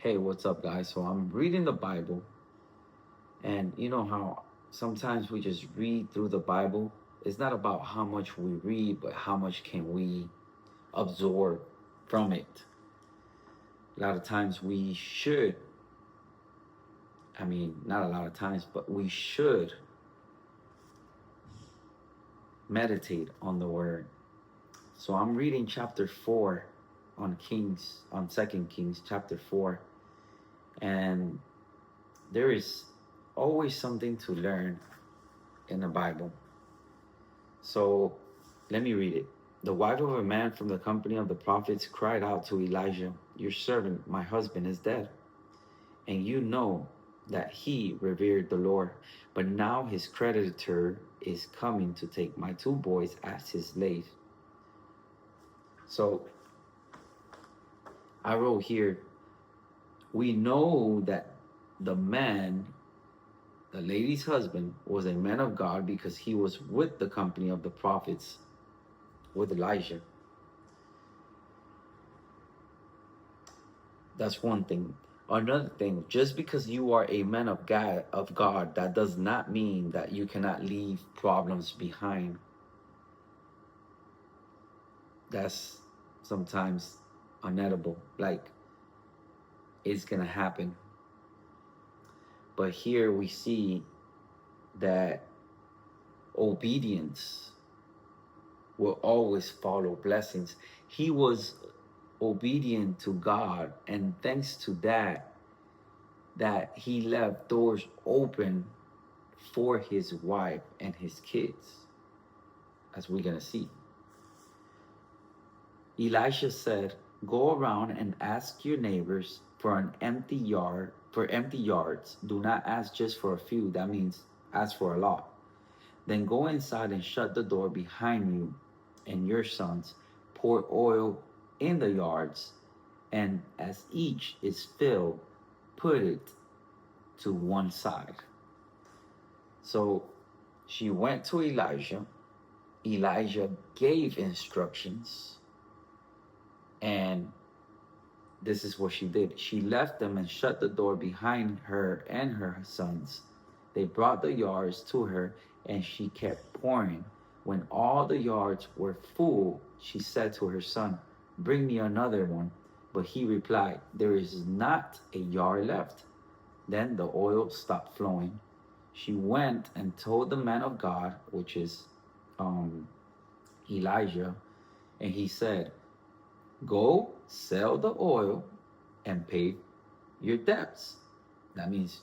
Hey, what's up, guys? So I'm reading the Bible, and you know how sometimes we just read through the Bible. It's not about how much we read, but how much can we absorb from it. A lot of times we should, not a lot of times, but we should meditate on the Word. So I'm reading chapter 4 on Kings, on Second Kings, chapter 4, and there is always something to learn in the Bible. So let me read it. The wife of a man from the company of the prophets cried out to Elijah, "Your servant, my husband, is dead. And you know that he revered the Lord. But now his creditor is coming to take my two boys as his slaves." So I wrote here, we know that the man, the lady's husband, was a man of God because he was with the company of the prophets with Elijah. That's one thing. Another thing, just because you are a man of God, that does not mean that you cannot leave problems behind. That's sometimes unedible. Like, it's gonna happen. But here we see that obedience will always follow blessings. He was obedient to God, and thanks to that he left doors open for his wife and his kids, as we're going to see. Elisha said, "Go around and ask your neighbors for an empty yard, for empty yards. Do not ask just for a few. That means ask for a lot. Then go inside and shut the door behind you and your sons. Pour oil in the yards, and as each is filled, put it to one side." So she went to Elijah. Elijah gave instructions, and this is what she did. She left them and shut the door behind her and her sons. They brought the yards to her, and she kept pouring. When all the yards were full, she said to her son, "Bring me another one." But he replied, "There is not a yard left." Then the oil stopped flowing. She went and told the man of God, which is um, Elijah, and he said, "Go sell the oil and pay your debts." That means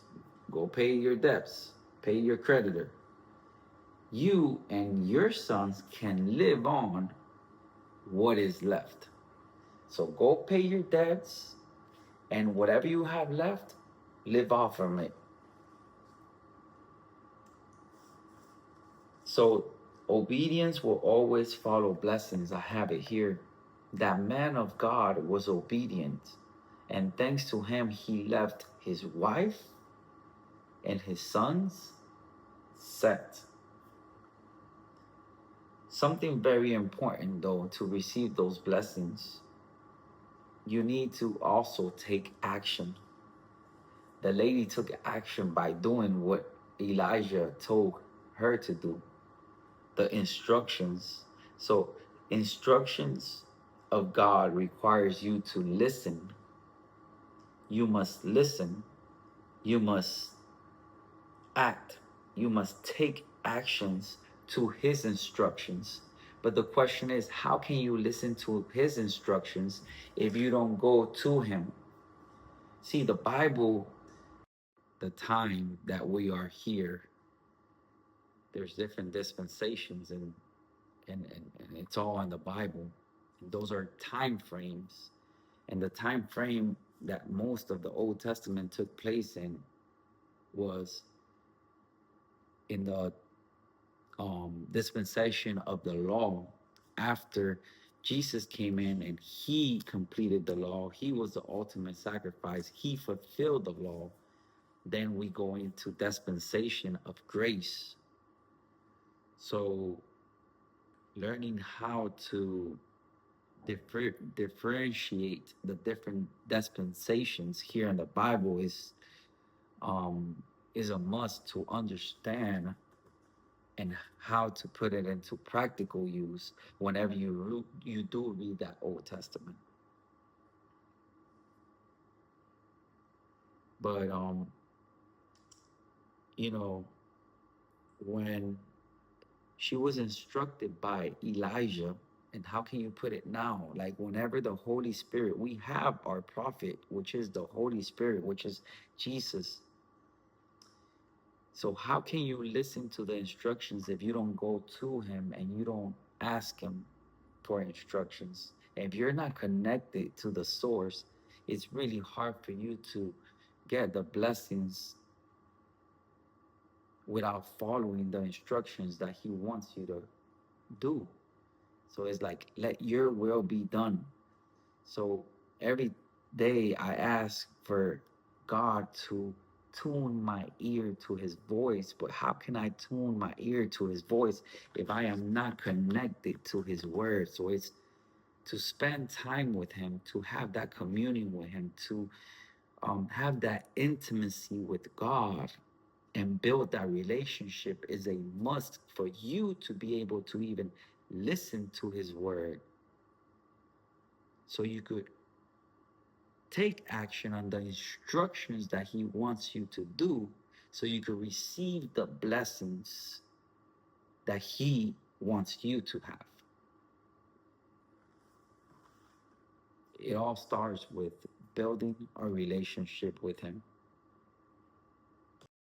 go pay your debts, pay your creditor. You and your sons can live on what is left. So go pay your debts, and whatever you have left, live off from it. So obedience will always follow blessings. I have it here. That man of God was obedient, and thanks to him, he left his wife and his sons set. Something very important, though, to receive those blessings, you need to also take action. The lady took action by doing what Elijah told her to do, the instructions. So, instructions of God requires you to listen. You must listen. You must act. You must take actions to his instructions. But the question is, how can you listen to his instructions if you don't go to him? See, the Bible, the time that we are here, there's different dispensations, and it's all in the Bible. And those are time frames. And the time frame that most of the Old Testament took place in was in the dispensation of the law. After Jesus came in and he completed the law, he was the ultimate sacrifice, he fulfilled the law. Then we go into dispensation of grace. So learning how to differentiate the different dispensations here in the Bible um, is a must to understand and how to put it into practical use whenever you do read that Old Testament. But you know, when she was instructed by Elijah, and how can you put it now? Like whenever the Holy Spirit, we have our prophet, which is the Holy Spirit, which is Jesus. So how can you listen to the instructions if you don't go to him and you don't ask him for instructions? If you're not connected to the source, it's really hard for you to get the blessings without following the instructions that he wants you to do. So it's like, let your will be done. So every day I ask for God to tune my ear to his voice. But how can I tune my ear to his voice if I am not connected to his word? So it's to spend time with him, to have that communion with him, to have that intimacy with God and build that relationship is a must for you to be able to even listen to his word so you could take action on the instructions that he wants you to do so you could receive the blessings that he wants you to have. It all starts with building a relationship with him.